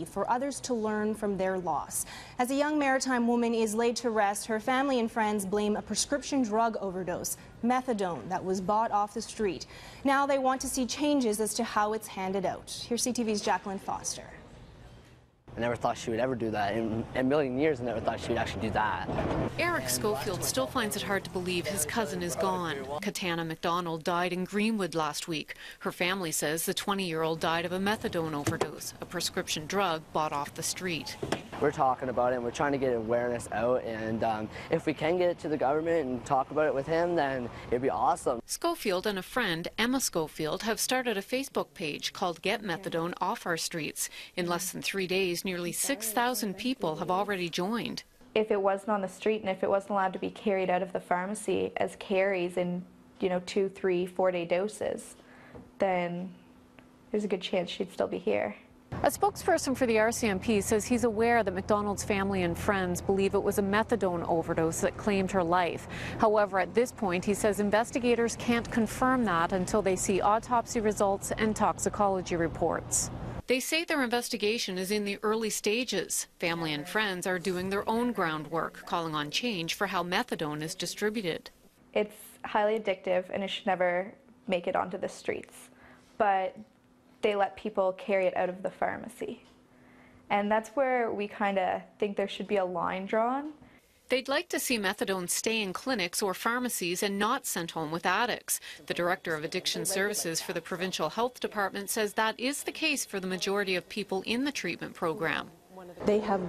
for others to learn from their loss. As a young maritime woman is laid to rest, her family and friends blame a prescription drug overdose, methadone, that was bought off the street. Now they want to see changes as to how it's handed out. Here's CTV's Jacqueline Foster. I never thought she would ever do that. In a million years, I never thought she would actually do that. Eric Schofield still finds it hard to believe his cousin is gone. Katanna MacDonald died in Greenwood last week. Her family says the 20-year-old died of a methadone overdose, a prescription drug bought off the street. We're talking about it, and we're trying to get awareness out, and if we can get it to the government and talk about it with him, then it'd be awesome. Schofield and a friend, Emma Schofield, have started a Facebook page called Get Methadone Off Our Streets. In less than 3 days, nearly 6,000 people have already joined. If it wasn't on the street and if it wasn't allowed to be carried out of the pharmacy as carries in, 2, 3, 4-day doses, then there's a good chance she'd still be here. A spokesperson for the RCMP says he's aware that MacDonald's family and friends believe it was a methadone overdose that claimed her life. However, at this point, he says investigators can't confirm that until they see autopsy results and toxicology reports. They say their investigation is in the early stages. Family and friends are doing their own groundwork, calling on change for how methadone is distributed. It's highly addictive and it should never make it onto the streets. But they let people carry it out of the pharmacy. And that's where we kind of think there should be a line drawn. They'd like to see methadone stay in clinics or pharmacies and not sent home with addicts. The Director of Addiction Services for the Provincial Health Department says that is the case for the majority of people in the treatment program. They have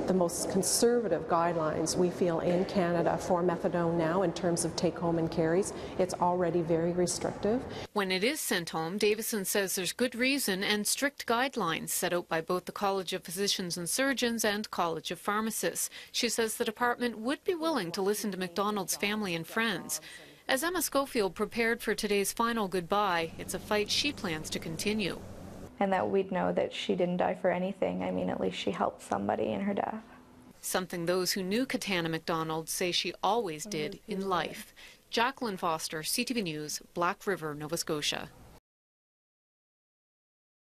the most conservative guidelines, we feel, in Canada for methadone now in terms of take-home and carries. It's already very restrictive. When it is sent home, Davison says there's good reason and strict guidelines set out by both the College of Physicians and Surgeons and College of Pharmacists. She says the department would be willing to listen to MacDonald's family and friends. As Emma Schofield prepared for today's final goodbye, it's a fight she plans to continue. And that we'd know that she didn't die for anything. I mean, at least she helped somebody in her death. Something those who knew Katanna MacDonald say she always did in life. Jacqueline Foster, CTV News, Black River, Nova Scotia.